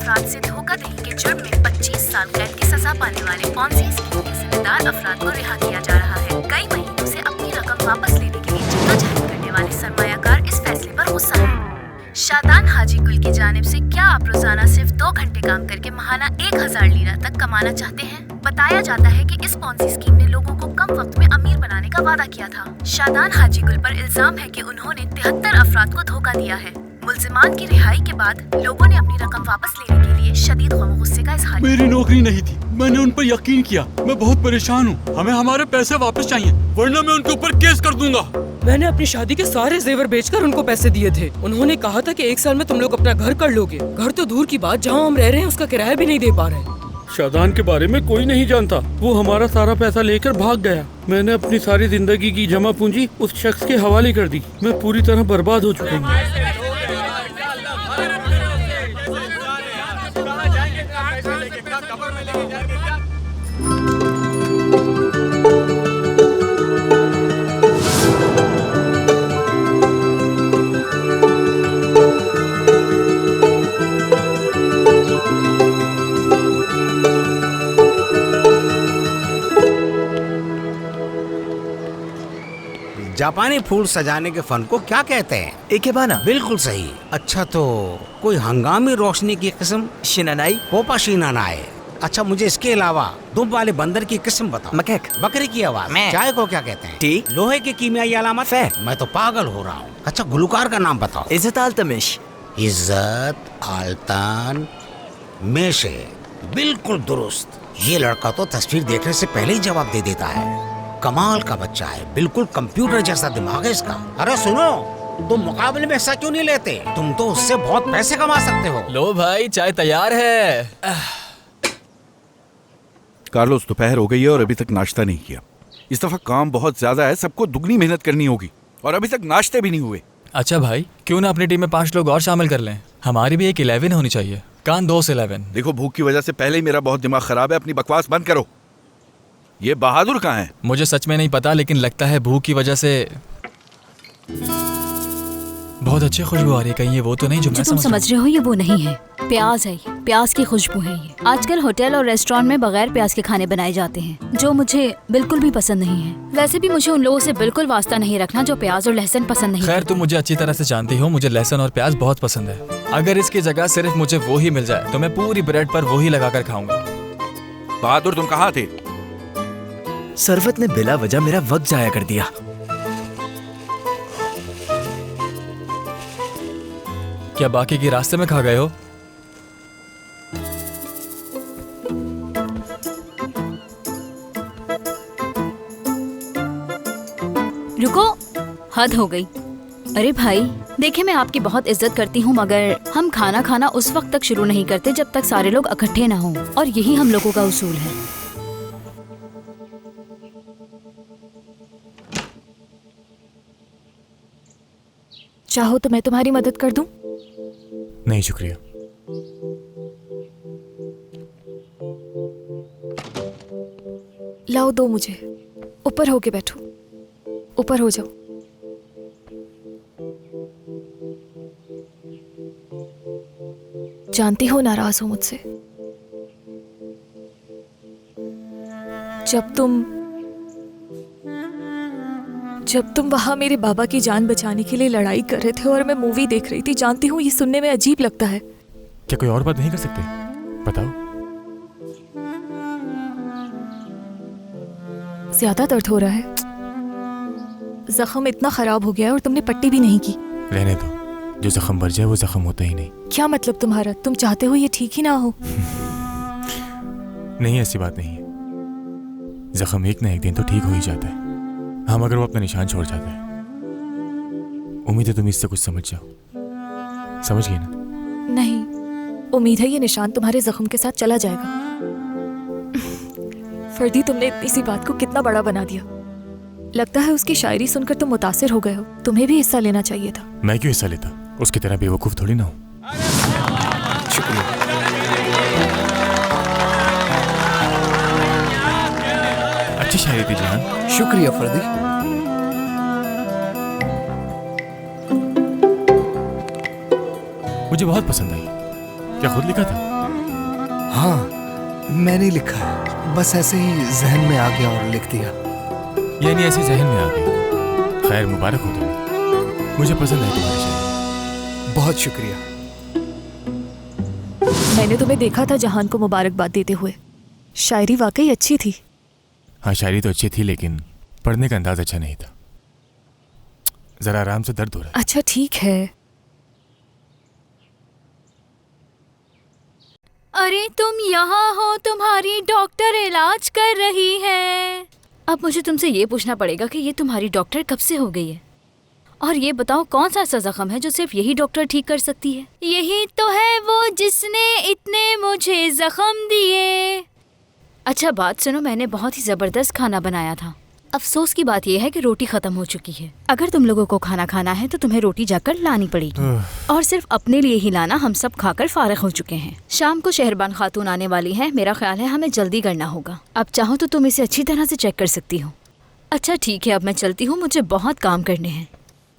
अफराद से धोखाधड़ी के जुर्म में 25 साल कैद की सजा पाने वाले पॉन्जी स्कीम के जिम्मेदार अफराद को रिहा किया जा रहा है। कई महीनों से अपनी रकम वापस लेने के लिए जद्दोजहद करने वाले सरमायाकार इस फैसले पर गुस्सा है। शादान हाजी गुल की जानिब से क्या आप रोजाना सिर्फ 2 घंटे काम करके माहाना 1000 लीरा तक कमाना चाहते हैं? बताया जाता है कि इस पॉन्जी स्कीम ने लोगों को कम वक्त में अमीर बनाने का वादा किया था। शादान हाजी गुल पर इल्जाम है कि उन्होंने 73 अफराद को धोखा दिया है। मुल्जिमान की रिहाई के बाद लोगों ने अपनी रकम वापस लेने के लिए शदीद गम गुस्से का इजहार किया। मेरी नौकरी नहीं थी, मैंने उन पर यकीन किया। मैं बहुत परेशान हूँ, हमें हमारे पैसे वापस चाहिए वरना मैं उनके ऊपर केस कर दूंगा। मैंने अपनी शादी के सारे जेवर बेचकर उनको पैसे दिए थे। उन्होंने कहा था कि 1 साल में तुम लोग अपना घर कर लोगे। घर तो दूर की बात, जहाँ हम रह रहे हैं उसका किराया भी नहीं दे पा रहे। शादान के बारे में कोई नहीं जानता। वो हमारा सारा पैसा लेकर भाग गया। मैंने अपनी सारी जिंदगी की जमा पूंजी उस शख्स के हवाले कर दी। मैं पूरी तरह बर्बाद हो चुका हूँ। जापानी फूल सजाने के फन को क्या कहते हैं? इकेबाना। बिल्कुल सही। अच्छा, तो कोई हंगामी रोशनी की किस्म? शिनानाई। पोपा शिनानाई। अच्छा, मुझे इसके अलावा दुम वाले बंदर की किस्म बताओ। मकैक। बकरी की आवाज। चाय को क्या कहते हैं? टी। लोहे की कीमियाई अलामत? फैर। मैं तो पागल हो रहा हूँ। अच्छा, गुलकार का नाम बताओ। इज्जत आल्तमिश। इज्जत आल्तान मेशे। बिल्कुल दुरुस्त। ये लड़का तो तस्वीर देखने से पहले ही जवाब दे देता है। कमाल का बच्चा है, बिल्कुल कंप्यूटर जैसा दिमाग है इसका। अरे सुनो, तुम मुकाबले में हिस्सा क्यों नहीं लेते? तुम तो उससे बहुत पैसे कमा सकते हो। लो भाई, चाय तैयार है। कार्लोस, दोपहर हो गई है और अभी तक नाश्ता नहीं किया। इस दफा काम बहुत ज्यादा है, सबको दुगनी मेहनत करनी होगी और अभी तक नाश्ते भी नहीं हुए। अच्छा भाई, क्यों ना अपनी टीम में 5 लोग और शामिल कर लें? हमारी भी एक 11 होनी चाहिए। कान 2 से 11। देखो, भूख की वजह से पहले ही मेरा बहुत दिमाग खराब है। अपनी बकवास बंद करो। ये बहादुर कहाँ है? मुझे सच में नहीं पता, लेकिन लगता है भूख की वजह से बहुत अच्छी खुशबू आ रही है। कहीं ये वो तो नहीं जो मैं तुम समझ रहे हो? ये वो नहीं है, प्याज है। ये प्याज की खुशबू है। ये आजकल होटल और रेस्टोरेंट में बगैर प्याज के खाने बनाए जाते हैं, जो मुझे बिल्कुल भी पसंद नहीं है। वैसे भी मुझे उन लोगों से बिल्कुल वास्ता नहीं रखना जो प्याज और लहसुन पसंद नहीं। खैर, तुम मुझे अच्छी तरह से जानती हो, मुझे लहसुन और प्याज बहुत पसंद है। अगर इसकी जगह सिर्फ मुझे वो ही मिल जाए तो मैं पूरी ब्रेड पर वो ही लगाकर खाऊंगा। बहादुर, तुम कहाँ थे? सरवत ने बिला वजह मेरा वक्त जाया कर दिया। क्या बाकी की रास्ते में खा गए हो? रुको, हद हो गई। अरे भाई, देखिए मैं आपकी बहुत इज्जत करती हूँ, मगर हम खाना खाना उस वक्त तक शुरू नहीं करते जब तक सारे लोग इकट्ठे ना हों, और यही हम लोगों का उसूल है। चाहो तो मैं तुम्हारी मदद कर दूं? नहीं शुक्रिया। लाओ, दो मुझे। ऊपर होके बैठो, ऊपर हो जाओ। जानती हो नाराज हो मुझसे। जब तुम वहां मेरे बाबा की जान बचाने के लिए लड़ाई कर रहे थे और मैं मूवी देख रही थी, जानती हूँ ये सुनने में अजीब लगता है। क्या कोई और बात नहीं कर सकते? बताओ। ज्यादा दर्द हो रहा है? जख्म इतना खराब हो गया है और तुमने पट्टी भी नहीं की। रहने दो, जो जख्म भर जाए वो जख्म होता ही नहीं। क्या मतलब तुम्हारा? तुम चाहते हो ये ठीक ही ना हो? नहीं, ऐसी बात नहीं है। जख्म एक ना एक दिन तो ठीक हो ही जाता है, हम अगर वो अपना निशान छोड़ जाता है। उम्मीद है तुम इससे कुछ समझ जाओ। समझ गई ना? नहीं, उम्मीद है ये निशान तुम्हारे जख्म के साथ चला जाएगा। फर्दी, तुमने इतनी सी बात को कितना बड़ा बना दिया। लगता है उसकी शायरी सुनकर तुम मुतासिर हो गए हो। तुम्हें भी हिस्सा लेना चाहिए था। मैं क्यों हिस्सा लेता? उसकी तरह बेवकूफ थोड़ी ना हूँ। शुक्रिया। अच्छी शायरी थी जान। शुक्रिया फर्दी। मुझे बहुत पसंद आई। क्या खुद लिखा था? हाँ, मैंने लिखा है, बस ऐसे ही जहन में आ गया और लिख दिया। यानी ऐसे जहन में आ गई। खैर, मुबारक हो तुम्हें। मुझे पसंद है तुम्हारी शायरी। बहुत शुक्रिया। मैंने तुम्हें देखा था जहान को मुबारकबाद देते हुए। शायरी वाकई अच्छी थी। हाँ, शायरी तो अच्छी थी, लेकिन पढ़ने का अंदाज अच्छा नहीं था। जरा आराम से, दर्द हो रहा है। अच्छा ठीक है। अरे तुम यहाँ हो, तुम्हारी डॉक्टर इलाज कर रही है। अब मुझे तुमसे ये पूछना पड़ेगा कि ये तुम्हारी डॉक्टर कब से हो गई है, और ये बताओ कौन सा ऐसा जख्म है जो सिर्फ यही डॉक्टर ठीक कर सकती है। यही तो है वो जिसने इतने मुझे जख्म दिए। अच्छा बात सुनो, मैंने बहुत ही जबरदस्त खाना बनाया था। अफसोस की बात यह है कि रोटी खत्म हो चुकी है। अगर तुम लोगों को खाना खाना है तो तुम्हें रोटी जाकर लानी पड़ेगी, और सिर्फ अपने लिए ही लाना। हम सब खाकर फारिग हो चुके हैं। शाम को शहरबान खातून आने वाली है। मेरा ख्याल है हमें जल्दी करना होगा। अब चाहो तो तुम इसे अच्छी तरह से चेक कर सकती हो। अच्छा ठीक है, अब मैं चलती हूँ, मुझे बहुत काम करने हैं।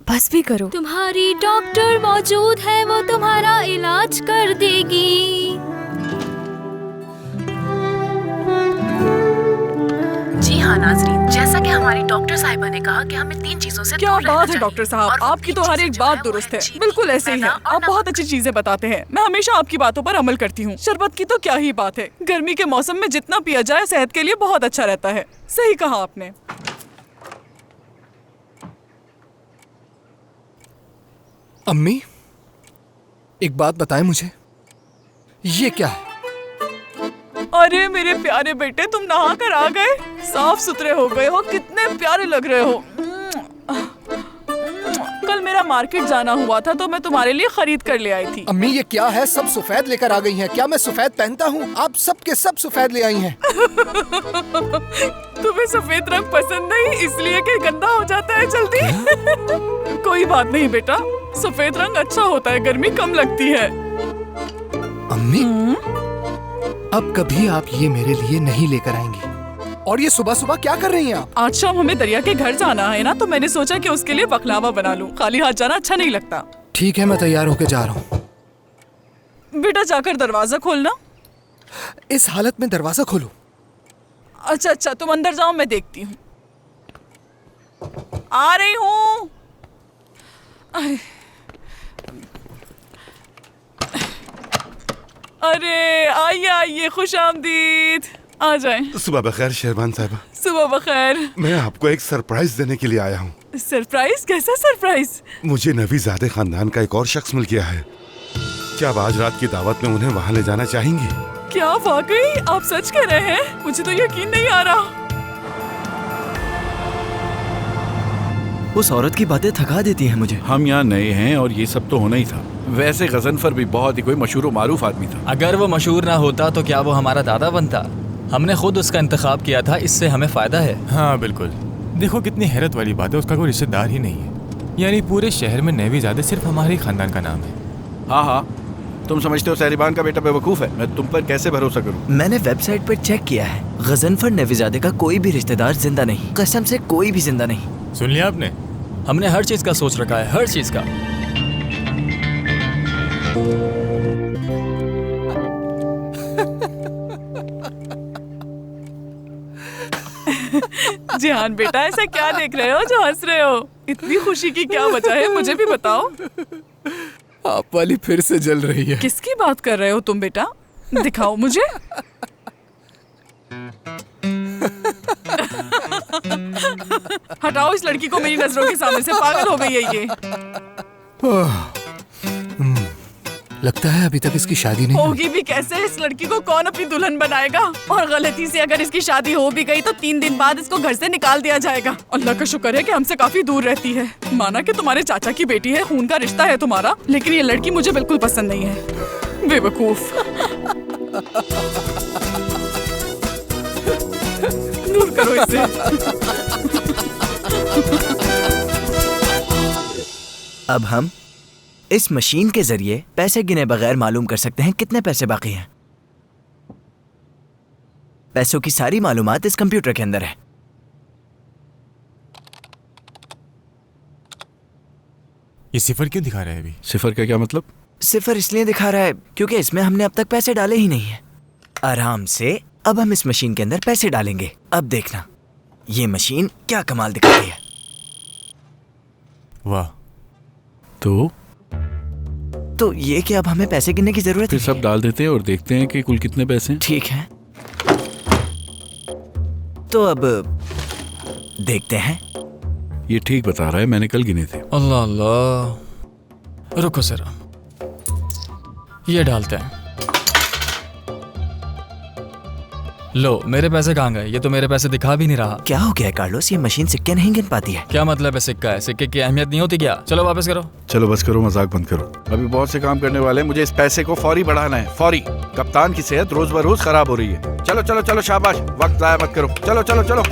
बस भी करो। तुम्हारी डॉक्टर मौजूद है, वो तुम्हारा इलाज कर देगी। जी हाँ नाज़रीन, जैसा कि हमारी डॉक्टर साहिबा ने कहा कि हमें 3 चीजों से क्या दूर रहना बात है चाहिए। डॉक्टर साहब, और वो आपकी तो 3 हर एक चीजें जो बात है वो दुरुस्त है। चीनी, बिल्कुल ऐसे ही है। मैदा और आप बहुत नमक। अच्छी चीजें बताते हैं। मैं हमेशा आपकी बातों पर अमल करती हूँ। शरबत की तो क्या ही बात है, गर्मी के मौसम में जितना पिया जाए सेहत के लिए बहुत अच्छा रहता है। सही कहा आपने। अम्मी, एक बात बताएं मुझे, ये क्या है? अरे मेरे प्यारे बेटे, तुम नहा कर आ गए, साफ सुथरे हो गए हो, कितने प्यारे लग रहे हो। कल मेरा मार्केट जाना हुआ था तो मैं तुम्हारे लिए खरीद कर ले आई थी। अम्मी ये क्या है? सब सफेद लेकर आ गई हैं। क्या मैं सफेद पहनता हूँ? आप सब के सब सफेद ले आई हैं। तुम्हें सफेद रंग पसंद नहीं, इसलिए कि गंदा हो जाता है जल्दी। कोई बात नहीं बेटा, सफेद रंग अच्छा होता है, गर्मी कम लगती है। अम्मी, अब कभी आप ये मेरे लिए नहीं लेकर आएंगी। और ये सुबह सुबह क्या कर रही हैं आप? आज शाम हमें दरिया के घर जाना है ना, तो मैंने सोचा कि उसके लिए बकलावा बना लूं। खाली हाथ जाना अच्छा नहीं लगता। ठीक है, मैं तैयार होकर जा रहा हूँ। बेटा जाकर दरवाजा खोलना। इस हालत में दरवाजा खोलूं? अच्छा अच्छा, तुम अंदर जाओ, मैं देखती हूँ। आ रही हूँ। अरे आइए आइए, खुश आमदीद। आ जाएं। सुबह बखैर शेरबान साहिबा। सुबह बखैर। मैं आपको एक सरप्राइज देने के लिए आया हूँ। सरप्राइज? कैसा सरप्राइज? मुझे नवीज़ादे खानदान का एक और शख्स मिल गया है। क्या आप आज रात की दावत में उन्हें वहाँ ले जाना चाहेंगी? क्या वाकई आप सच कह रहे हैं? मुझे तो यकीन नहीं आ रहा। उस औरत की बातें थका देती हैं मुझे। हम यहाँ नए हैं और ये सब तो होना ही था। वैसे गजनफर भी बहुत ही कोई मशहूर और मारूफ आदमी था। अगर वो मशहूर ना होता तो क्या वो हमारा दादा बनता? हमने खुद उसका इंतखाब किया था, इससे हमें फ़ायदा है। हाँ बिल्कुल। देखो कितनी हैरत वाली बात है, उसका कोई रिश्तेदार ही नहीं है। यानी पूरे शहर में नेवीज़ादे सिर्फ हमारे ही खानदान का नाम है। हाँ हाँ, तुम समझते हो सहरिबान का बेटा बेवकूफ़ है? मैं तुम पर कैसे भरोसा करूँ? मैंने वेबसाइट पर चेक किया है, गजनफर नेवीज़ादे का कोई भी रिश्तेदार जिंदा नहीं। कसम से कोई भी जिंदा नहीं। सुन लिया आपने? हमने हर चीज़ का सोच रखा है, हर चीज़ का। जिहान बेटा, ऐसा क्या देख रहे हो जो हंस रहे हो? इतनी खुशी की क्या वजह है, मुझे भी बताओ। आप वाली फिर से जल रही है। किसकी बात कर रहे हो तुम बेटा? दिखाओ मुझे। हटाओ इस लड़की को मेरी नजरों के सामने से, पागल हो गई है ये। लगता है अभी तक इसकी शादी नहीं होगी भी कैसे? इस लड़की को कौन अपनी दुल्हन बनाएगा? और गलती से अगर इसकी शादी हो भी गई तो 3 दिन बाद इसको घर से निकाल दिया जाएगा। अल्लाह का शुक्र है कि हमसे काफी दूर रहती है। माना कि तुम्हारे चाचा की बेटी है, खून का रिश्ता है तुम्हारा, लेकिन ये लड़की मुझे बिल्कुल पसंद नहीं है। बेवकूफ। दूर करो इसे। अब हम इस मशीन के जरिए पैसे गिने बगैर मालूम कर सकते हैं कितने पैसे बाकी हैं। पैसों की सारी मालूमात इस कंप्यूटर के अंदर है। ये सिफर क्यों दिखा रहा है अभी? सिफर का क्या मतलब? सिफर इसलिए दिखा रहा है क्योंकि इसमें हमने अब तक पैसे डाले ही नहीं है। आराम से। अब हम इस मशीन के अंदर पैसे डालेंगे। अब देखना ये मशीन क्या कमाल दिखाती है। वाह। तो ये कि अब हमें पैसे गिनने की जरूरत फिर नहीं सब है। डाल देते हैं और देखते हैं कि कुल कितने पैसे हैं। ठीक है, तो अब देखते हैं। ये ठीक बता रहा है, मैंने कल गिने थे। अल्लाह अल्लाह, रुको जरा, ये डालते हैं। लो, मेरे पैसे कहाँ गए? ये तो मेरे पैसे दिखा भी नहीं रहा। क्या हो गया कार्लोस, ये मशीन सिक्के नहीं गिन पाती है। क्या मतलब है सिक्का है? सिक्के की अहमियत नहीं होती क्या? चलो वापस करो। चलो बस करो, मजाक बंद करो। अभी बहुत से काम करने वाले हैं, मुझे इस पैसे को फौरी बढ़ाना है, फौरी। कप्तान की सेहत रोज बरोज खराब हो रही है। चलो चलो चलो, शाबाश, वक्त जाया मत करो। चलो चलो चलो।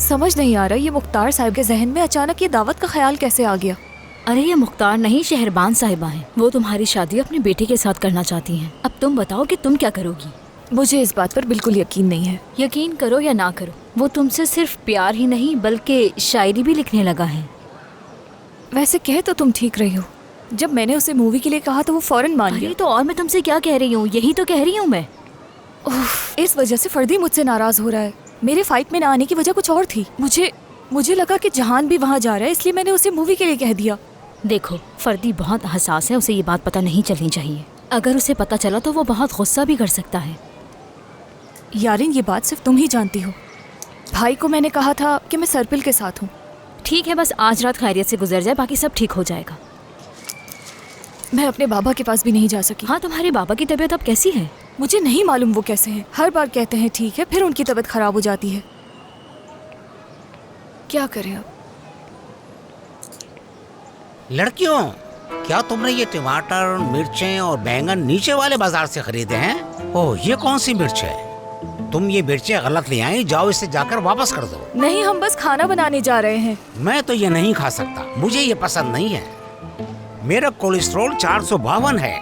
समझ नहीं आ रहा ये मुख्तार साहब के जहन में अचानक ये दावत का ख्याल कैसे आ गया। अरे ये मुख्तार नहीं, शहरबान साहिबा हैं। वो तुम्हारी शादी अपने बेटे के साथ करना चाहती हैं। अब तुम बताओ कि तुम क्या करोगी। मुझे इस बात पर बिल्कुल यकीन नहीं है। यकीन करो या ना करो, वो तुमसे सिर्फ प्यार ही नहीं बल्कि शायरी भी लिखने लगा है। वैसे कह तो तुम ठीक रही हो। जब मैंने उसे मूवी के लिए कहा तो वो फौरन मान गया। तो और मैं तुमसे क्या कह रही हूँ, यही तो कह रही हूँ मैं। इस वजह से फर्दी मुझसे नाराज हो रहा है। मेरे फाइट में ना आने की वजह कुछ और थी। मुझे लगा कि जहान भी वहाँ जा रहा है, इसलिए मैंने उसे मूवी के लिए कह दिया। देखो, फर्दी बहुत हसास है, उसे ये बात पता नहीं चलनी चाहिए। अगर उसे पता चला तो वो बहुत गुस्सा भी कर सकता है। यारिन, ये बात सिर्फ तुम ही जानती हो। भाई को मैंने कहा था कि मैं सर्पिल के साथ हूँ। ठीक है, बस आज रात खैरियत से गुजर जाए, बाकी सब ठीक हो जाएगा। मैं अपने बाबा के पास भी नहीं जा सकी। हाँ, तुम्हारे बाबा की तबीयत अब कैसी है? मुझे नहीं मालूम वो कैसे हैं। हर बार कहते हैं ठीक है, फिर उनकी तबीयत खराब हो जाती है। क्या करें अब? लड़कियों, क्या तुमने ये टमाटर, मिर्चें और बैंगन नीचे वाले बाजार से खरीदे हैं? ओह, ये कौन सी मिर्च है? तुम ये मिर्चें गलत ले आई, जाओ इसे जाकर वापस कर दो। नहीं, हम बस खाना बनाने जा रहे हैं। मैं तो ये नहीं खा सकता, मुझे ये पसंद नहीं है। मेरा कोलेस्ट्रॉल 452 है।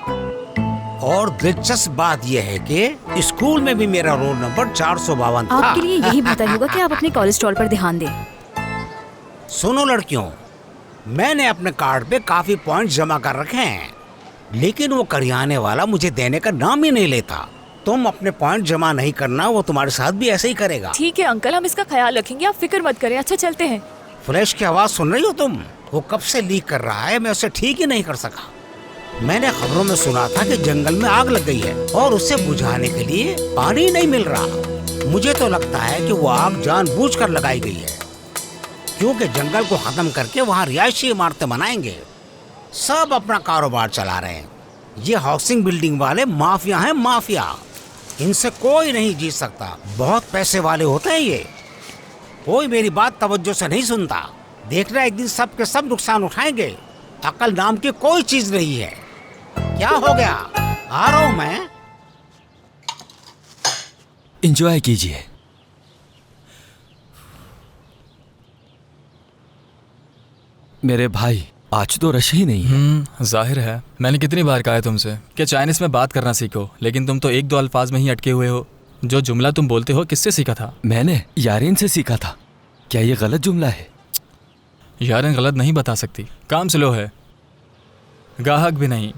और दिलचस्प बात यह है कि स्कूल में भी मेरा रोल नंबर 452 था। आपके लिए यही बेहतर होगा कि आप अपने कोलेस्ट्रॉल पर ध्यान दें। सुनो लड़कियों, मैंने अपने कार्ड पे काफी पॉइंट जमा कर रखे हैं, लेकिन वो करियाने वाला मुझे देने का नाम ही नहीं लेता। तुम अपने पॉइंट जमा नहीं करना, वो तुम्हारे साथ भी ऐसे ही करेगा। ठीक है अंकल, हम इसका ख्याल रखेंगे, आप फिक्र मत करें। अच्छा चलते हैं। फ्लैश की आवाज सुन रही हो तुम? वो कब से लीक कर रहा है, मैं उसे ठीक ही नहीं कर सका। मैंने खबरों में सुना था कि जंगल में आग लग गई है और उसे बुझाने के लिए पानी नहीं मिल रहा। मुझे तो लगता है कि वो आग जानबूझकर लगाई गई है, क्योंकि जंगल को खत्म करके वहाँ रिहायशी इमारतें बनाएंगे। सब अपना कारोबार चला रहे हैं। ये हाउसिंग बिल्डिंग वाले माफिया हैं, माफिया। इनसे कोई नहीं जीत सकता। बहुत पैसे वाले होते हैं ये। कोई मेरी बात तवज्जो से नहीं सुनता। देखना, एक दिन सब के सब नुकसान उठाएंगे। अकल नाम की कोई चीज नहीं है। क्या हो गया? आ रहा हूं मैं। एंजॉय कीजिए। मेरे भाई, आज तो रश ही नहीं है। जाहिर है। मैंने कितनी बार कहा है तुमसे कि चाइनीज में बात करना सीखो, लेकिन तुम तो एक दो अल्फाज में ही अटके हुए हो। जो जुमला तुम बोलते हो किससे सीखा था? मैंने यारिन से सीखा था। क्या ये गलत जुमला है? यारिन गलत नहीं बता सकती। काम स्लो है, गाहक भी नहीं,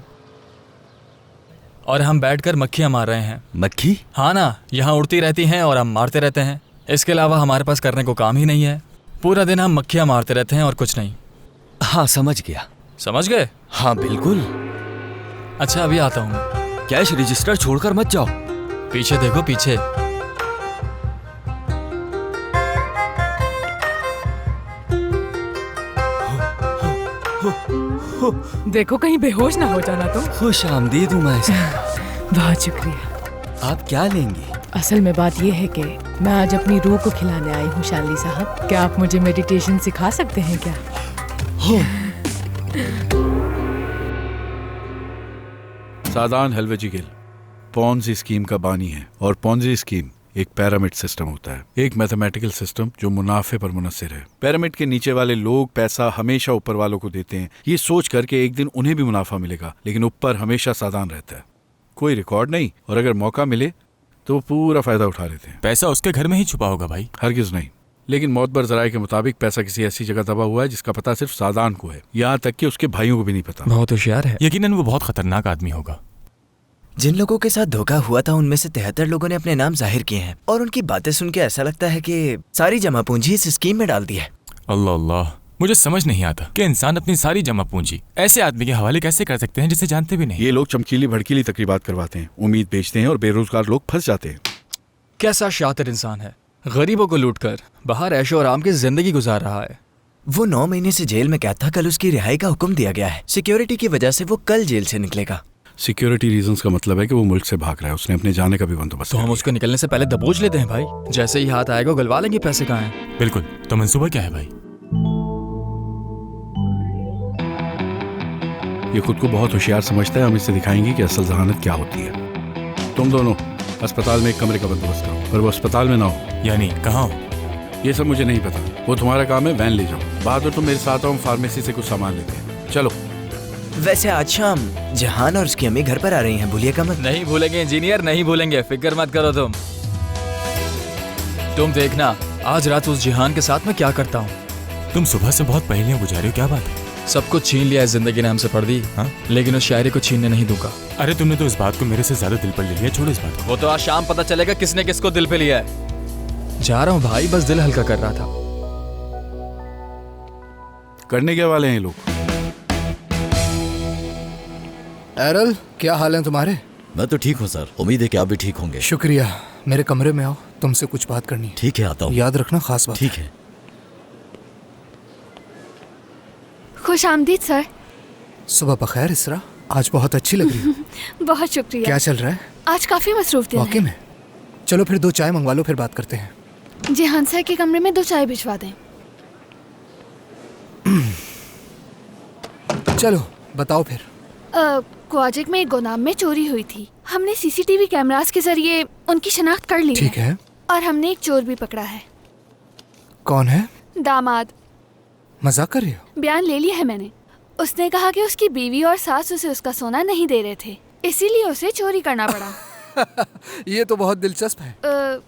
और हम बैठकर मक्खियाँ मार रहे हैं। मक्खी? हाँ ना, यहाँ उड़ती रहती हैं और हम मारते रहते हैं। इसके अलावा हमारे पास करने को काम ही नहीं है। पूरा दिन हम मक्खियाँ मारते रहते हैं और कुछ नहीं। हाँ, समझ गया। समझ गए? हाँ बिल्कुल। अच्छा, अभी आता हूँ मैं। कैश रजिस्टर छोड़कर मत जाओ। पीछे देखो, पीछे। देखो कहीं बेहोश ना हो जाना तुम। खुश आमदीद उमैर साहब। बहुत शुक्रिया। आप क्या लेंगी? असल में बात यह है कि मैं आज अपनी रूह को खिलाने आई हूँ शाली साहब। क्या आप मुझे मेडिटेशन सिखा सकते हैं क्या? सादान हेल्वेजी गिल पॉन्जी स्कीम का बानी है, और पॉन्जी स्कीम एक पिरामिड सिस्टम होता है, एक मैथमेटिकल सिस्टम जो मुनाफे पर मुनस्सिर है। पिरामिड के नीचे वाले लोग पैसा हमेशा ऊपर वालों को देते हैं, ये सोच कर के एक दिन उन्हें भी मुनाफा मिलेगा, लेकिन ऊपर हमेशा सादान रहता है। कोई रिकॉर्ड नहीं, और अगर मौका मिले तो वो पूरा फायदा उठा लेते हैं। पैसा उसके घर में ही छुपा होगा भाई। हरगिज नहीं, लेकिन मौतबर जराए के मुताबिक पैसा किसी ऐसी जगह दबा हुआ है जिसका पता सिर्फ सादान को है, यहाँ तक कि उसके भाइयों को भी नहीं पता। बहुत होशियार है। यकीनन वो बहुत खतरनाक आदमी होगा, जिन लोगों के साथ धोखा हुआ था उनमें से 73 लोगों ने अपने नाम जाहिर किए हैं और उनकी बातें सुन के ऐसा लगता है कि सारी जमा पूंजी इस स्कीम में डाल दी है। अल्लाह अल्लाह, मुझे समझ नहीं आता कि इंसान अपनी सारी जमा पूंजी ऐसे आदमी के हवाले कैसे कर सकते हैं जिसे जानते भी नहीं। ये लोग चमकीली भड़कीली तकरीबात करवाते हैं, उम्मीद बेचते हैं और बेरोजगार लोग फंस जाते हैं। कैसा शातिर इंसान है, गरीबों को लूटकर बाहर ऐशो आराम की जिंदगी गुजार रहा है। वो 9 महीने से जेल में कैद था, कल उसकी रिहाई का हुक्म दिया गया है। सिक्योरिटी की वजह से वो कल जेल से निकलेगा। सिक्योरिटी रीजंस का मतलब है कि वो मुल्क से भाग रहा है, उसने अपने जाने का भी बंदोबस्त। तो हम उसको निकलने से पहले दबोच लेते हैं भाई, जैसे ही हाथ आएगा गलवा लेंगे पैसे कहाँ हैं। बिल्कुल, तो मंसूबा क्या है भाई? ये खुद को बहुत होशियार समझता है, हम इसे दिखाएंगे कि असल जहानत क्या होती है। तुम दोनों अस्पताल में एक कमरे का बंदोबस्त करो, पर वो अस्पताल में ना हो। यानी कहाँ हो? ये सब मुझे नहीं पता, वो तुम्हारा काम है। वैन ले जाओ, बाद में तुम मेरे साथ आओ, हम फार्मेसी से कुछ सामान लेते हैं। चलो। वैसे आज शाम जहान और उसकी अम्मी घर पर आ रही हैं, भूलिएगा मत। नहीं भूलेंगे इंजीनियर, नहीं भूलेंगे, फिक्र मत करो तुम देखना आज रात उस जिहान के साथ मैं क्या करता हूँ। तुम सुबह से बहुत पहेलियां बुझा रहे हो, क्या बात है? सब कुछ छीन लिया है जिंदगी ने हमसे, पढ़ दी हाँ? लेकिन उस शायरी को छीनने नहीं दूंगा। अरे तुमने तो इस बात को मेरे से ज्यादा दिल पर ले लिया, छोड़ो इस बात को। वो तो आज शाम पता चलेगा किसने किसको दिल पे लिया है। जा रहा हूँ भाई, बस दिल हल्का कर रहा था। करने क्या वाले हैं लोग? एरल, क्या हाल है तुम्हारे? मैं तो ठीक हूँ सर, उम्मीद है कि आप भी ठीक होंगे। शुक्रिया, मेरे कमरे में आओ, तुमसे कुछ बात करनी है। ठीक है, आता हूँ। याद रखना, खास बात। ठीक है। खुश आमदीद सर। सुबह बखैर इसरा, आज बहुत अच्छी लग रही हो। बहुत शुक्रिया। क्या चल रहा है? आज काफी मसरूफ दिन है। वाकई में? चलो फिर 2 चाय मंगवा लो, फिर बात करते हैं। जी हाँ सर के कमरे में 2 चाय भिजवा दें। चलो बताओ फिर। क्वाजिक में एक गोदाम में चोरी हुई थी। हमने सीसीटीवी कैमरास के जरिए उनकी शनाख्त कर ली। ठीक है। और हमने एक चोर भी पकड़ा है। कौन है? दामाद। मजाक कर रही हो? बयान ले लिया है मैंने। उसने कहा कि उसकी बीवी और सास उसे उसका सोना नहीं दे रहे थे, इसीलिए उसे चोरी करना पड़ा। ये तो बहुत दिलचस्प है।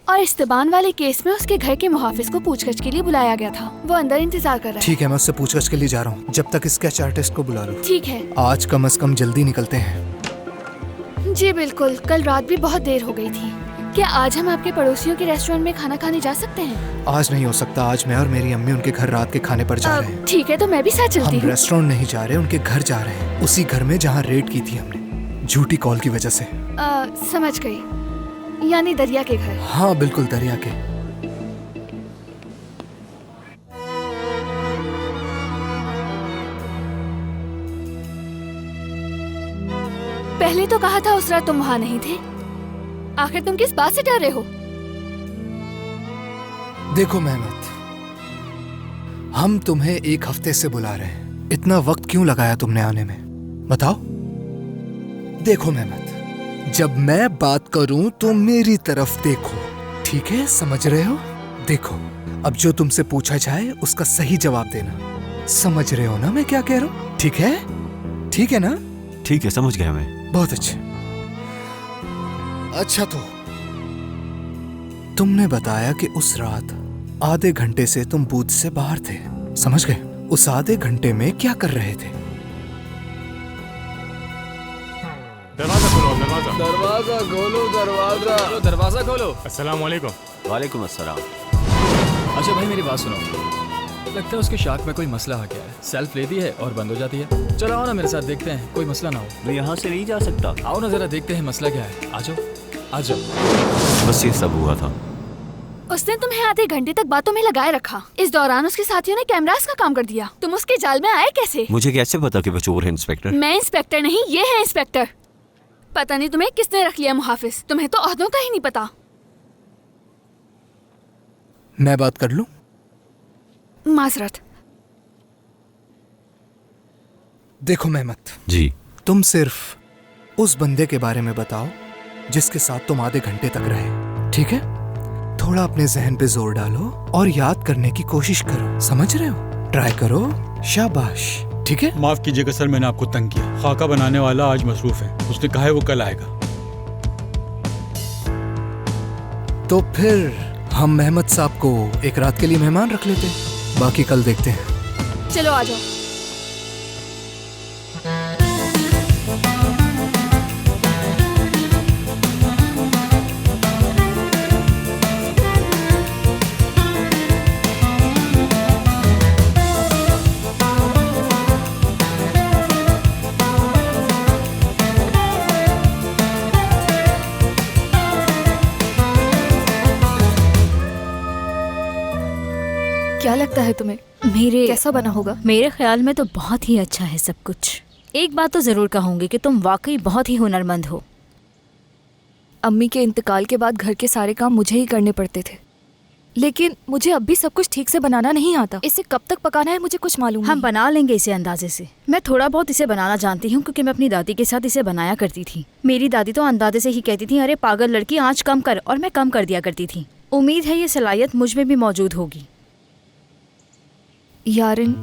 और इस्तेबान वाले केस में उसके घर के मुहाफिज को पूछताछ के लिए बुलाया गया था। वो अंदर इंतजार कर रहा है। ठीक है, मैं उससे पूछताछ के लिए जा रहा हूँ। जब तक स्केच आर्टिस्ट को बुला लो। ठीक है। आज कम से कम जल्दी निकलते हैं। जी बिल्कुल, कल रात भी बहुत देर हो गई थी। क्या आज हम आपके पड़ोसियों के रेस्टोरेंट में खाना खाने जा सकते हैं? आज नहीं हो सकता, आज मैं और मेरी अम्मी उनके घर रात के खाने पर जा रहे हैं। ठीक है, तो मैं भी साथ चलती हूँ। हम रेस्टोरेंट नहीं जा रहे, उनके घर जा रहे हैं, उसी घर में जहाँ रेड की थी हमने, झूठी कॉल की वजह से। समझ गई, यानी दरिया के घर। हाँ बिल्कुल, दरिया के। पहले तो कहा था उस रात तुम वहाँ नहीं थे, आखिर तुम किस बात से डर रहे हो? देखो मेहमत, हम तुम्हें 1 हफ्ते से बुला रहे हैं, इतना वक्त क्यों लगाया तुमने आने में, बताओ? देखो मेहमत, जब मैं बात करूं तो मेरी तरफ देखो, ठीक है? समझ रहे हो? देखो, अब जो तुमसे पूछा जाए उसका सही जवाब देना। समझ रहे हो ना मैं क्या कह रहा हूं? ठीक है? ठीक है ना? ठीक है, समझ गया मैं। बहुत अच्छे। अच्छा, तो तुमने बताया कि उस रात आधे घंटे से तुम बूथ से बाहर थे, समझ गए? उस आधे घंटे में क्या कर रहे थे? दरवाजा खोलो, दरवाजा। दरवाजा खोलो, दरवाजा। दरवाजा खोलो। अस्सलाम वालेकुम। वालेकुम अस्सलाम। अच्छा भाई मेरी बात सुनो, लगता है उसके शाख में कोई मसला आ गया है। सेल्फ ले दी है और बंद हो जाती है। चलो आओ ना मेरे साथ, देखते हैं कोई मसला ना हो। मैं यहाँ से नहीं जा सकता। आओ ना जरा देखते हैं मसला क्या है। आ जाओ, आ जाओ। बस ये सब हुआ था। उसने तुम्हें आधे घंटे तक बातों में लगाए रखा। इस दौरान उसके साथियों ने कैमरास का काम कर दिया। तुम उसके जाल में आए कैसे? मुझे कैसे पता कि वो चोर है इंस्पेक्टर? मैं इंस्पेक्टर नहीं, ये है इंस्पेक्टर। पता नहीं तुम्हें किसने रख लिया मुहाफिज, तुम्हें तो ओहदों का ही नहीं पता। मैं बात कर लूं? माजरत। देखो मेहमत जी, तुम सिर्फ उस बंदे के बारे में बताओ जिसके साथ तुम आधे घंटे तक रहे, ठीक है? थोड़ा अपने जहन पे जोर डालो और याद करने की कोशिश करो, समझ रहे हो? ट्राई करो, शाबाश, ठीक है? माफ कीजिएगा सर, मैंने आपको तंग किया। खाका बनाने वाला आज मसरूफ है, उसने कहा है वो कल आएगा। तो फिर हम मेहमत साहब को एक रात के लिए मेहमान रख लेते, बाकी कल देखते हैं। चलो आ जाओ। लगता है तुम्हें कैसा बना होगा? मेरे ख्याल में तो बहुत ही अच्छा है सब कुछ। एक बात तो जरूर कहूंगी कि तुम वाकई बहुत ही हुनरमंद हो। अम्मी के इंतकाल के बाद घर के सारे काम मुझे ही करने पड़ते थे, लेकिन मुझे अब भी सब कुछ ठीक से बनाना नहीं आता। इसे कब तक पकाना है मुझे कुछ मालूम हम बना लेंगे इसे अंदाजे से। मैं थोड़ा बहुत इसे बनाना जानती हूँ क्योंकि मैं अपनी दादी के साथ इसे बनाया करती थी। मेरी दादी तो अंदाजे से ही कहती थी, अरे पागल लड़की आँच कम कर, और मैं कम कर दिया करती थी। उम्मीद है ये सलाहियत मुझ में भी मौजूद होगी। यारिन,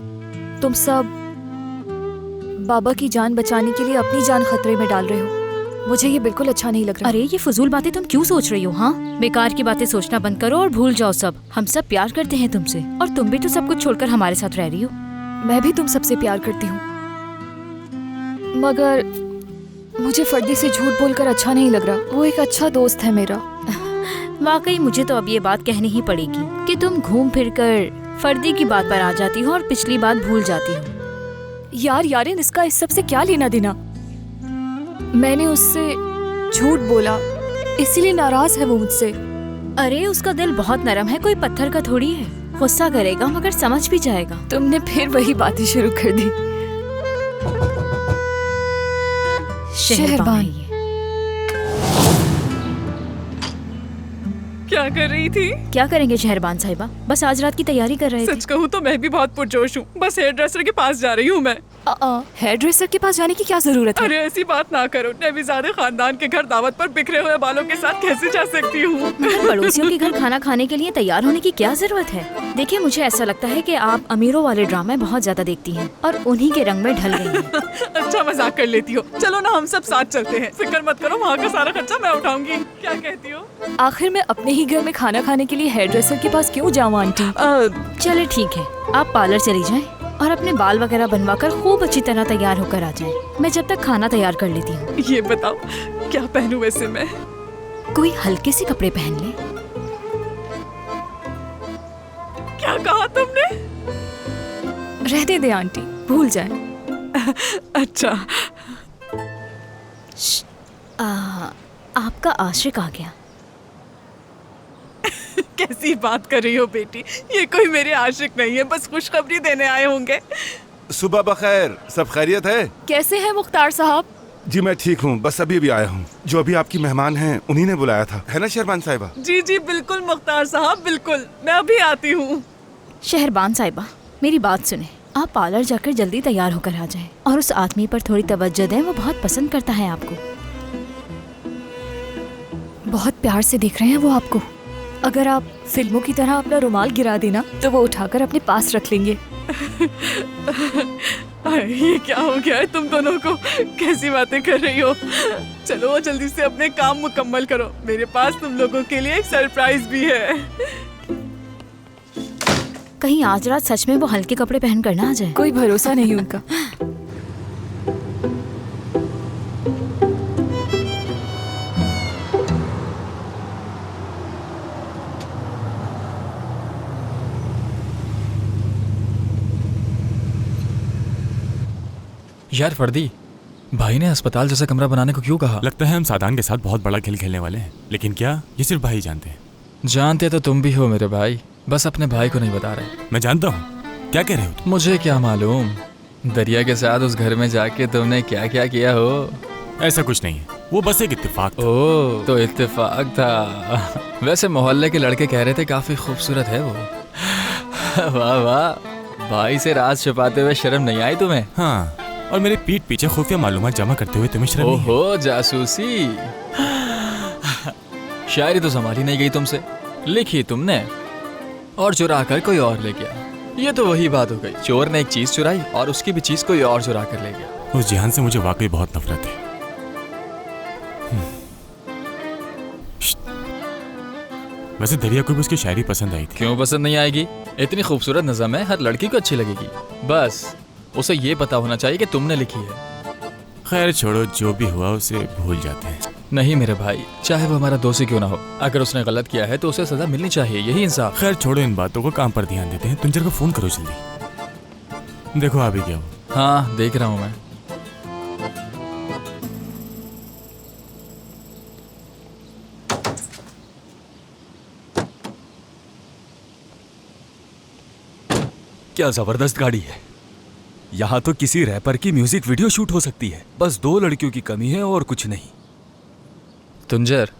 तुम सब बाबा की जान बचाने के लिए अपनी जान खतरे में डाल रहे हो। मुझे ये बिल्कुल अच्छा नहीं लग रहा। अरे ये फजूल बातें तुम क्यों सोच रही हो? हाँ, बेकार की बातें सोचना बंद करो और भूल जाओ सब। हम सब प्यार करते हैं तुमसे, और तुम भी तो सब कुछ छोड़कर हमारे साथ रह रही हो। मैं भी तुम सबसे प्यार करती हूँ, मगर मुझे फर्दी से झूठ बोलकर अच्छा नहीं लग रहा। वो एक अच्छा दोस्त है मेरा। वाकई मुझे तो अब ये बात कहनी ही पड़ेगी कि तुम घूम फिर कर फर्दी की बात पर आ जाती हो और पिछली बात भूल जाती हो। यार यारिन, इसका इस सब से क्या लेना देना? मैंने उससे झूठ बोला, इसीलिए नाराज है वो मुझसे। अरे उसका दिल बहुत नरम है, कोई पत्थर का थोड़ी है। गुस्सा करेगा मगर समझ भी जाएगा। तुमने फिर वही बातें शुरू कर दी। शहरबान क्या कर रही थी? क्या करेंगे शहरबान साहिबा, बस आज रात की तैयारी कर रहे थे। सच कहूँ तो मैं भी बहुत पुरजोश हूँ। बस हेयर ड्रेसर के पास जा रही हूँ मैं। हेयर ड्रेसर के पास जाने की क्या जरूरत है? अरे ऐसी बात ना करो। नबीज़ादे खानदान के घर दावत पर बिखरे हुए बालों के साथ कैसे जा सकती हूँ? पड़ोसियों के घर खाना खाने के लिए तैयार होने की क्या जरूरत है? देखिए, मुझे ऐसा लगता है कि आप अमीरों वाले ड्रामे बहुत ज्यादा देखती हैं और उन्हीं के रंग में ढल गई हैं। अच्छा मजाक कर लेती हो। चलो ना हम सब साथ चलते हैं। फिक्र मत करो, वहाँ का सारा खर्चा मैं उठाऊंगी। क्या कहती हो? आखिर मैं अपने ही घर में खाना खाने के लिए हेयर ड्रेसर के पास क्यों जाऊँ आंटी? चले ठीक है, आप पार्लर चली जाएं और अपने बाल वगैरह बनवाकर खूब अच्छी तरह तैयार होकर आ जाएं। मैं जब तक खाना तैयार कर लेती हूँ। ये बताओ क्या पहनूं वैसे मैं? कोई हल्के से कपड़े पहन ले। क्या कहा तुमने? रहने दे आंटी, भूल जाए। अच्छा। आपका आशिक आ गया। कैसी बात कर रही हो बेटी? ये कोई मेरे आशिक नहीं है, बस खुशखबरी देने आए होंगे। सुबह बखैर, सब खैरियत है? कैसे हैं मुख्तार साहब? जी मैं ठीक हूँ, बस अभी अभी आया हूँ। जो अभी आपकी मेहमान हैं उन्हीं ने बुलाया था, है ना शहरबान साहिबा? जी जी बिल्कुल मुख्तार साहब, बिल्कुल। मैं अभी आती हूँ। शहरबान साहिबा, मेरी बात सुने। आप पार्लर जाकर जल्दी तैयार होकर आ जाएं और उस आदमी पर थोड़ी तवज्जो दें, वो बहुत पसंद करता है आपको। बहुत प्यार से देख रहे हैं वो आपको। अगर आप फिल्मों की तरह अपना रुमाल गिरा देना तो वो उठाकर अपने पास रख लेंगे। ये क्या हो गया है तुम दोनों को? कैसी बातें कर रही हो? चलो जल्दी से अपने काम मुकम्मल करो, मेरे पास तुम लोगों के लिए एक सरप्राइज भी है। कहीं आज रात सच में वो हल्के कपड़े पहन कर ना आ जाए। कोई भरोसा नहीं उनका। यार फर्दी, भाई ने अस्पताल जैसा कमरा बनाने को क्यों कहा? लगता है हम सादान के साथ बहुत बड़ा खेल खेलने वाले हैं, लेकिन क्या ये सिर्फ भाई जानते हैं? जानते तो तुम भी हो मेरे भाई, बस अपने भाई को नहीं बता रहे। मैं जानता हूँ, क्या कह रहे हो तुम? मुझे क्या मालूम दरिया के साथ उस घर में जाके तुमने क्या क्या किया हो। ऐसा कुछ नहीं है, वो बस एक इत्तेफाक था। ओह, तो इत्तेफाक था। वैसे मोहल्ले के लड़के कह रहे थे काफी खूबसूरत है वो। वाह वाह, भाई से राज छुपाते हुए शर्म नहीं आई तुम्हें? हाँ, और मेरे पीठ पीछे खुफिया मालूमात जमा करते हुए तुम्हें शर्म नहीं है? ओहो, जासूसी। शायरी तो संभाली नहीं गई तुमसे, लिखी तुमने और चुरा कर कोई और ले गया। ये तो वही बात हो गई, चोर ने एक चीज चुराई और उसकी भी चीज कोई और चुरा कर ले गया। उस जिहान से मुझे वाकई बहुत नफरत है। वैसे दरिया को भी उसकी शायरी पसंद आई थी। क्यों पसंद नहीं आएगी? इतनी खूबसूरत नज़म है, हर लड़की को अच्छी लगेगी। बस उसे ये पता होना चाहिए कि तुमने लिखी है। खैर छोड़ो, जो भी हुआ उसे भूल जाते हैं। नहीं मेरे भाई, चाहे वो हमारा दोस्त क्यों ना हो, अगर उसने गलत किया है तो उसे सजा मिलनी चाहिए, यही इंसाफ। खैर छोड़ो इन बातों को, काम पर ध्यान देते हैं। तुम जरा फोन करो जल्दी। देखो आ भी गया वो। हाँ देख रहा हूँ मैं। क्या जबरदस्त गाड़ी है। यहाँ तो किसी रैपर की म्यूजिक वीडियो शूट हो सकती है। बस 2 लड़कियों की कमी है और कुछ नहीं। तुंजर,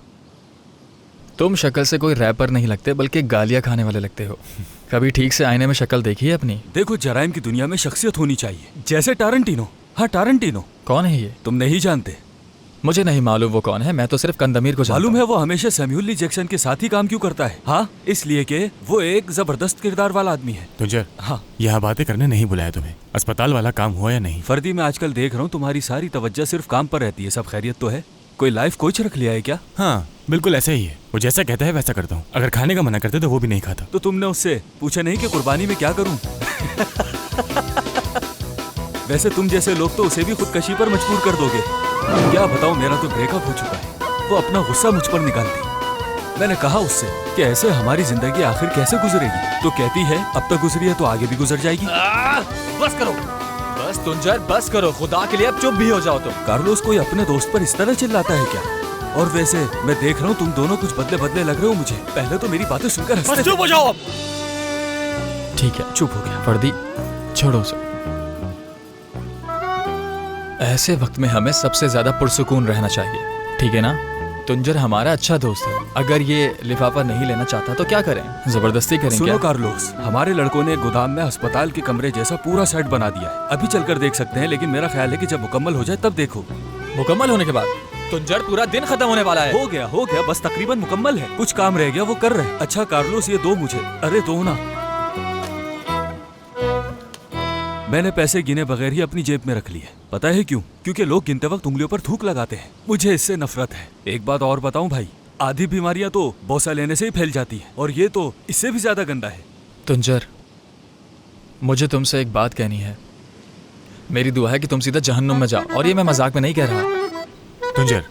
तुम शक्ल से कोई रैपर नहीं लगते बल्कि गालियाँ खाने वाले लगते हो। कभी ठीक से आईने में शक्ल देखी है अपनी? देखो, जराइम की दुनिया में शख्सियत होनी चाहिए, जैसे टारंटिनो। हाँ, टारंटिनो। कौन है ये? तुम नहीं जानते? मुझे नहीं मालूम वो कौन है, मैं तो सिर्फ कंदमीर को जानता हूं। मालूम है वो हमेशा सैम्यूल ली जैक्सन के साथ ही काम क्यों करता है? हाँ, इसलिए कि वो एक जबरदस्त किरदार वाला आदमी है। तुंजर, हाँ, यहाँ बातें करने नहीं बुलाया तुम्हें। अस्पताल वाला काम हुआ या नहीं? फर्दी, मैं आजकल देख रहा हूँ तुम्हारी सारी तवज्जो सिर्फ काम पर रहती है। सब खैरियत तो है? कोई लाइफ कोच रख लिया है क्या? हाँ, बिल्कुल ऐसा ही है। वो जैसा कहता है वैसा करता हूँ। अगर खाने का मना करते तो वो भी नहीं खाता। तो तुमने उससे पूछा नहीं कि कुर्बानी में क्या करूँ? वैसे तुम जैसे लोग तो उसे भी खुदकशी पर मजबूर कर दोगे। क्या बताऊं, मेरा तो ब्रेकअप हो चुका है। वो अपना गुस्सा मुझ पर निकालती। मैंने कहा उससे कि ऐसे हमारी जिंदगी आखिर कैसे गुजरेगी, तो कहती है अब तक गुजरी है तो आगे भी गुजर जाएगी। बस करो, बस तुंजर, बस करो, खुदा के लिए अब चुप भी हो जाओ तुम। कार्लोस कोई अपने दोस्त पर इस तरह चिल्लाता है क्या? और वैसे मैं देख रहा हूँ तुम दोनों कुछ बदले बदले लग रहे हो मुझे। पहले तो मेरी बातें सुनकर हंसते थे। चुप हो जाओ अब। ठीक है, चुप हो गया। फर्दी, छोड़ो उसे। ऐसे वक्त में हमें सबसे ज्यादा पुरसुकून रहना चाहिए, ठीक है ना? तुंजर हमारा अच्छा दोस्त है। अगर ये लिफाफा नहीं लेना चाहता तो क्या करें? जबरदस्ती करें? सुनो क्या? कार्लोस, हमारे लड़कों ने गोदाम में अस्पताल के कमरे जैसा पूरा सेट बना दिया है। अभी चलकर देख सकते हैं, लेकिन मेरा ख्याल है कि जब मुकम्मल हो जाए तब देखो। मुकम्मल होने के बाद? तुंजर, पूरा दिन खत्म होने वाला है। हो गया, बस तकरीबन मुकम्मल है। कुछ काम रह गया, वो कर रहे हैं। अच्छा कार्लोस, ये दो मुझे। अरे दो ना। मैंने पैसे गिने बगैर ही अपनी जेब में रख लिए। पता है क्यों? क्योंकि लोग गिनते वक्त उंगलियों पर थूक लगाते हैं। मुझे इससे नफरत है। एक बात और बताऊं भाई, आधी बीमारियां तो बोसा लेने से ही फैल जाती हैं, और ये तो इससे भी ज्यादा गंदा है। तुंजर, मुझे तुमसे एक बात कहनी है। मेरी दुआ है कि तुम सीधा जहन्नुम में जाओ, और ये मैं मजाक में नहीं कह रहा। तुंजर,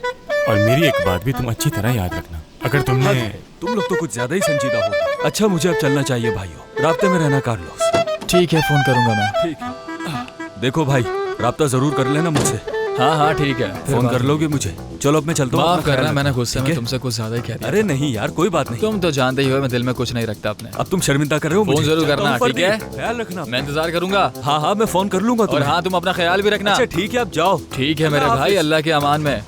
और मेरी एक बात भी तुम अच्छी तरह याद रखना। अगर तुमने तुम लोग तो कुछ ज्यादा ही संजीदा हो। अच्छा, मुझे अब चलना चाहिए भाइयों। राब्ते में रहना कार्लोस। ठीक है, फोन करूंगा मैं। ठीक है। देखो भाई, राब्ता जरूर कर लेना मुझसे। हाँ ठीक है, फोन कर लोगे मुझे? चलो अब मैं चलता हूँ। माफ करना, मैंने गुस्से में तुमसे कुछ ज्यादा ही कह दिया। अरे नहीं यार, कोई बात नहीं। तुम तो जानते ही हो मैं दिल में कुछ नहीं रखता अपने। अब तुम शर्मिंदा कर रहे हो। फोन जरूर करना, ठीक है? ख्याल रखना। मैं इंतजार करूंगा। हाँ, मैं फोन कर लूंगा। और हाँ, तुम अपना ख्याल भी रखना। अच्छा ठीक है, अब जाओ। ठीक है मेरे भाई, अल्लाह के अमान में।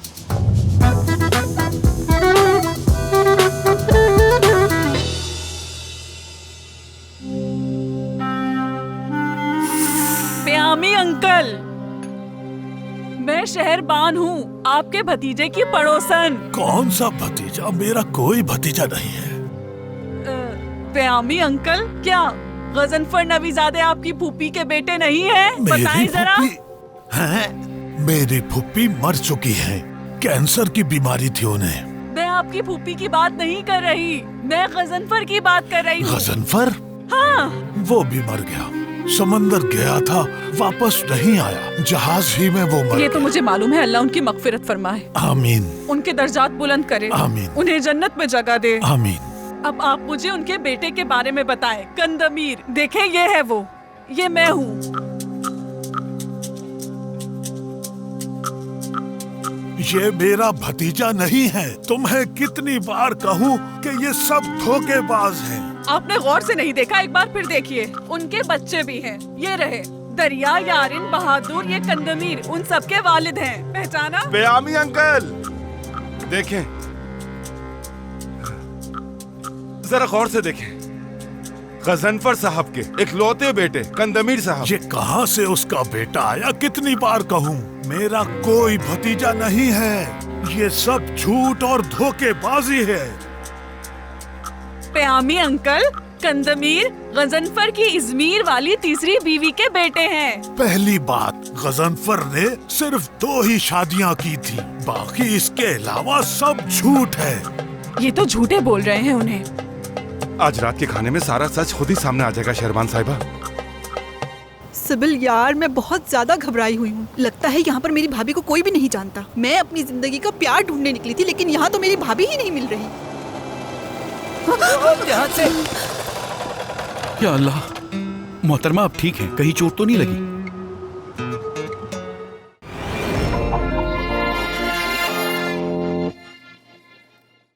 प्यामी अंकल, मैं शहरबान हूँ, आपके भतीजे की पड़ोसन। कौन सा भतीजा? मेरा कोई भतीजा नहीं है। प्यामी अंकल, क्या गजनफर नवीजादे आपकी फूफी के बेटे नहीं है? बताएं जरा। मेरी फूफी मर चुकी है। कैंसर की बीमारी थी उन्हें। मैं आपकी फूफी की बात नहीं कर रही, मैं गजनफर की बात कर रही हूँ। गजनफर? हाँ। वो भी मर गया। समंदर गया था, वापस नहीं आया। जहाज ही में वो मर ये तो मुझे मालूम है। अल्लाह उनकी मगफिरत फरमाए। आमीन। उनके दर्जात बुलंद करे। आमीन। उन्हें जन्नत में जगह दे। आमीन। अब आप मुझे उनके बेटे के बारे में बताएं। कंदमीर, देखें ये है वो, ये मैं हूँ। ये मेरा भतीजा नहीं है। तुम्हें कितनी बार कहूँ कि ये सब धोखेबाज हैं। आपने गौर से नहीं देखा? एक बार फिर देखिए। उनके बच्चे भी हैं। ये रहे दरिया, यारिन, बहादुर, ये कंदमीर उन सब के वालिद हैं। पहचाना? प्यामी अंकल, देखें, जरा गौर से देखें। गजनफर साहब के इकलौते बेटे कंदमीर साहब। ये कहाँ से उसका बेटा आया? कितनी बार कहूँ, मेरा कोई भतीजा नहीं है। ये सब झूठ और धोखेबाजी है। प्यामी अंकल, कंदमीर गजनफर की इजमीर वाली तीसरी बीवी के बेटे हैं। पहली बात, गजनफर ने सिर्फ 2 ही शादियाँ की थी, बाकी इसके अलावा सब झूठ है। ये तो झूठे बोल रहे हैं उन्हें। आज रात के खाने में सारा सच खुद ही सामने आ जाएगा शहरबान साहिबा। सिबिल यार, मैं बहुत ज्यादा घबराई हुई हूँ। लगता है यहाँ पर मेरी भाभी को कोई भी नहीं जानता। मैं अपनी जिंदगी का प्यार ढूंढने निकली थी, लेकिन यहाँ तो मेरी भाभी ही नहीं मिल रही। या अल्लाह, मोहतरमा आप ठीक हैं? कहीं चोट तो नहीं लगी?